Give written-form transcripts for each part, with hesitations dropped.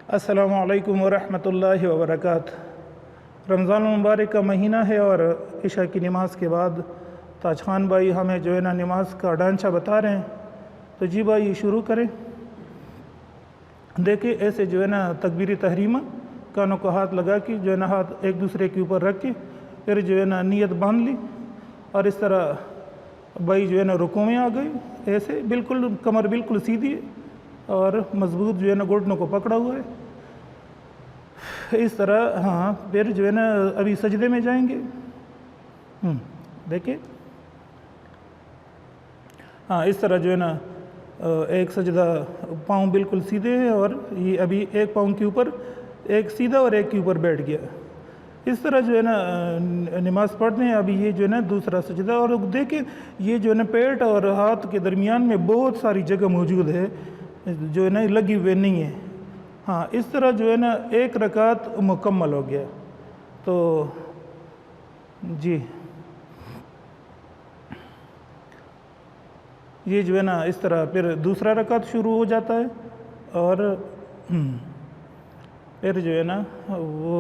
अस्सलामु अलैकुम वरहमतुल्लाहि वबरकातुह। रमज़ान मुबारक का महीना है और इशा की नमाज़ के बाद ताज खान भाई हमें जो है ना नमाज का ढांचा बता रहे हैं। तो जी भाई शुरू करें। देखिए ऐसे जो है ना तकबीर तहरीमा कानों को हाथ लगा के जो है ना हाथ एक दूसरे के ऊपर रख के फिर जो है ना नियत बांध ली और इस तरह भाई जो है ना रुकू में आ गए। ऐसे बिल्कुल कमर बिल्कुल सीधी है और मजबूत जो है ना घुटनों को पकड़ा हुआ है। इस तरह हाँ फिर जो है ना अभी सजदे में जाएंगे। देखिए हाँ इस तरह जो है ना एक सजदा पाँव बिल्कुल सीधे है और ये अभी एक पाँव के ऊपर एक सीधा और एक के ऊपर बैठ गया। इस तरह जो है ना नमाज़ पढ़ते हैं। अभी ये जो है ना दूसरा सजदा और देखिए ये जो है ना पेट और हाथ के दरमियान में बहुत सारी जगह मौजूद है जो है ना लगी हुई नहीं है। हाँ इस तरह जो है ना एक रकात मुकम्मल हो गया। तो जी ये जो है ना इस तरह फिर दूसरा रकात शुरू हो जाता है और फिर जो है ना वो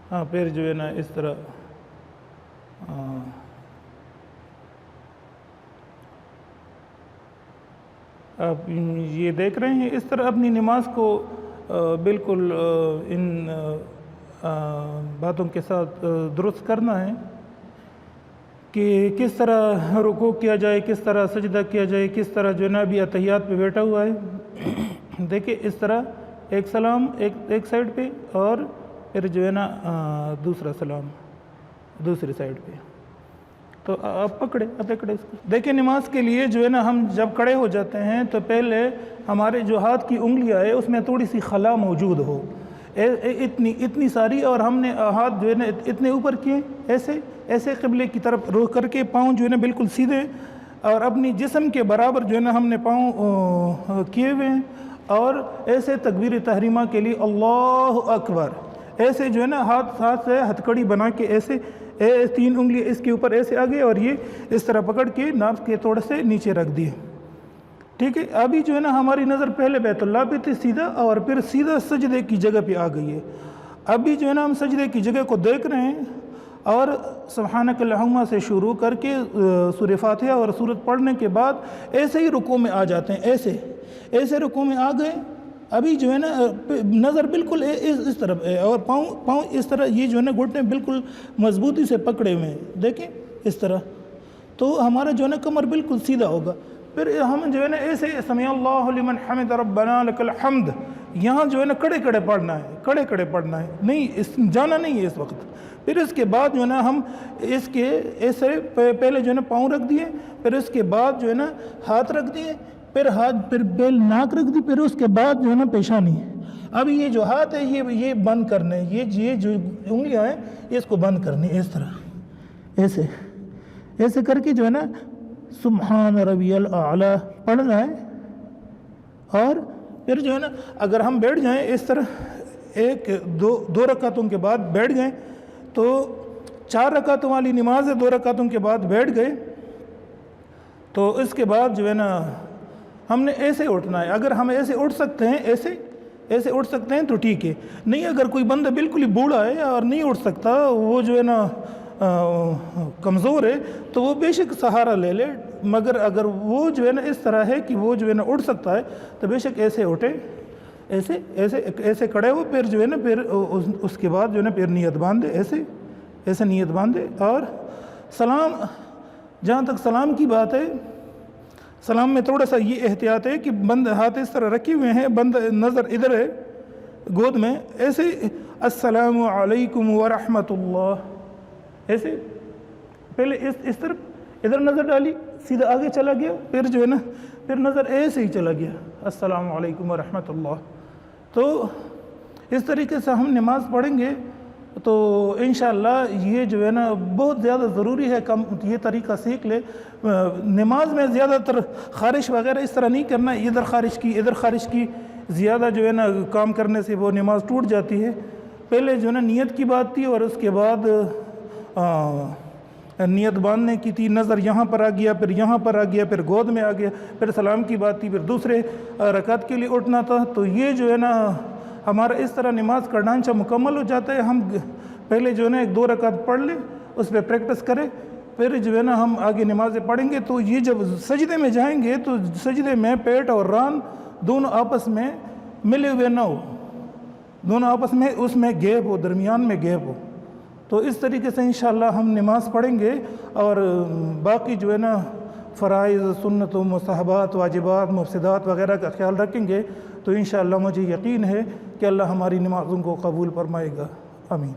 हाँ फिर जो है ना इस तरह आप ये देख रहे हैं। इस तरह अपनी नमाज को बिल्कुल इन बातों के साथ दुरुस्त करना है कि किस तरह रुकू किया जाए, किस तरह सजदा किया जाए, किस तरह जो है ना अभी अतहियात पे बैठा हुआ है। देखिए इस तरह एक सलाम एक साइड पे और फिर जो है ना दूसरा सलाम दूसरी साइड पे। तो आप पकड़े इसको। देखिए नमाज के लिए जो है ना हम जब खड़े हो जाते हैं तो पहले हमारे जो हाथ की उंगलियां है उसमें थोड़ी सी खला मौजूद हो इतनी सारी, और हमने हाथ जो है ना इतने ऊपर किए ऐसे क़िबले की तरफ रुख करके पाँव जो है ना बिल्कुल सीधे और अपनी जिस्म के बराबर जो है ना हमने पाँव किए हुए हैं और ऐसे तकबीर तहरीमा के लिए अल्लाह अकबर ऐसे जो है ना हाथ से हथकड़ी बना के ऐसे तीन उंगली इसके ऊपर ऐसे आ गए और ये इस तरह पकड़ के नाक के थोड़े से नीचे रख दिए। ठीक है। अभी जो है ना हमारी नज़र पहले बैतुल्लाह पे थी सीधा और फिर सीधा सजदे की जगह पे आ गई है। अभी जो है ना हम सजदे की जगह को देख रहे हैं और सुब्हानक अल्लाहुम्मा से शुरू करके सूरह फातिहा और सूरत पढ़ने के बाद ऐसे ही रुकू में आ जाते हैं। ऐसे रुकू में आ गए। अभी जो है ना नज़र बिल्कुल इस तरफ है और पाँव इस तरह ये जो है ना घुटने बिल्कुल मजबूती से पकड़े हुए हैं। देखें इस तरह तो हमारा जो है ना कमर बिल्कुल सीधा होगा। फिर हम जो है ना ऐसे समी अल्लाहु लिमन हमिद रब्बना लकल हम्द यहाँ जो है ना कड़े पढ़ना है, नहीं जाना नहीं है इस वक्त। फिर इसके बाद जो है ना हम इसके ऐसे पहले जो है ना पाँव रख दिए, फिर इसके बाद जो है ना हाथ रख दिए, फिर बेल नाक रख दी, फिर उसके बाद जो है ना पेशानी। अभी ये जो हाथ है ये बंद करने, ये जो उंगलियां हैं इसको बंद करनी इस तरह ऐसे करके जो है ना सुब्हान रब्बियल आला पढ़ना है। और फिर जो है ना अगर हम बैठ जाएं इस तरह दो रकातों के बाद बैठ गए तो 4 रकातों वाली नमाज है, 2 रकातों के बाद बैठ गए तो इसके बाद जो है ना हमने ऐसे उठना है। अगर हम ऐसे उठ सकते हैं ऐसे उठ सकते हैं तो ठीक है, नहीं अगर कोई बंदा बिल्कुल ही बूढ़ा है और नहीं उठ सकता, वो जो है ना कमज़ोर है तो वो बेशक सहारा ले ले, मगर अगर वो जो है ना इस तरह है कि वो जो है ना उठ सकता है तो बेशक ऐसे उठे, ऐसे खड़े हो। फिर जो है ना फिर उसके बाद जो है ना फिर नियत बांधे, ऐसे नियत बांधे। और सलाम, जहाँ तक सलाम की बात है, सलाम में थोड़ा सा ये एहतियात है कि बंद हाथ इस तरह रखे हुए हैं, बंद नज़र इधर है गोद में, ऐसे अस्सलामु अलैकुम व रहमतुल्लाह ऐसे पहले इस तरफ इधर नज़र डाली, सीधा आगे चला गया, फिर जो है ना फिर नज़र ऐसे ही चला गया अस्सलामु अलैकुम व रहमतुल्लाह। तो इस तरीके से हम नमाज़ पढ़ेंगे तो इंशाअल्लाह ये जो है ना बहुत ज़्यादा ज़रूरी है कम ये तरीका सीख ले। नमाज में ज़्यादातर ख़ारिश वगैरह इस तरह नहीं करना, इधर ख़ारिश की ज़्यादा जो है ना काम करने से वो नमाज टूट जाती है। पहले जो है ना नियत की बात थी और उसके बाद نیت باندھنے کی تھی، نظر یہاں پر آ گیا، پھر یہاں پر آ گیا، پھر گود میں آ گیا، پھر سلام کی بات تھی، پھر دوسرے رکعت کے لیے اٹھنا تھا. تو یہ جو ہے نا ہمارا اس طرح نماز کا ڈھانچہ مکمل ہو جاتا ہے. ہم پہلے جو ہے نا 1-2 رکعت پڑھ لیں، اس پہ پریکٹس کریں، پھر جو ہے نا ہم آگے نمازیں پڑھیں گے. تو یہ جب سجدے میں جائیں گے تو سجدے میں پیٹ اور ران دونوں آپس میں ملے ہوئے نہ ہو، دونوں آپس میں اس میں گیپ ہو، درمیان میں گیپ ہو. تو اس طریقے سے انشاءاللہ ہم نماز پڑھیں گے اور باقی جو ہے نا فرائض، سنت و مستحبات، واجبات، مفسدات وغیرہ کا خیال رکھیں گے تو انشاءاللہ مجھے یقین ہے کہ اللہ ہماری نمازوں کو قبول فرمائے گا. آمین.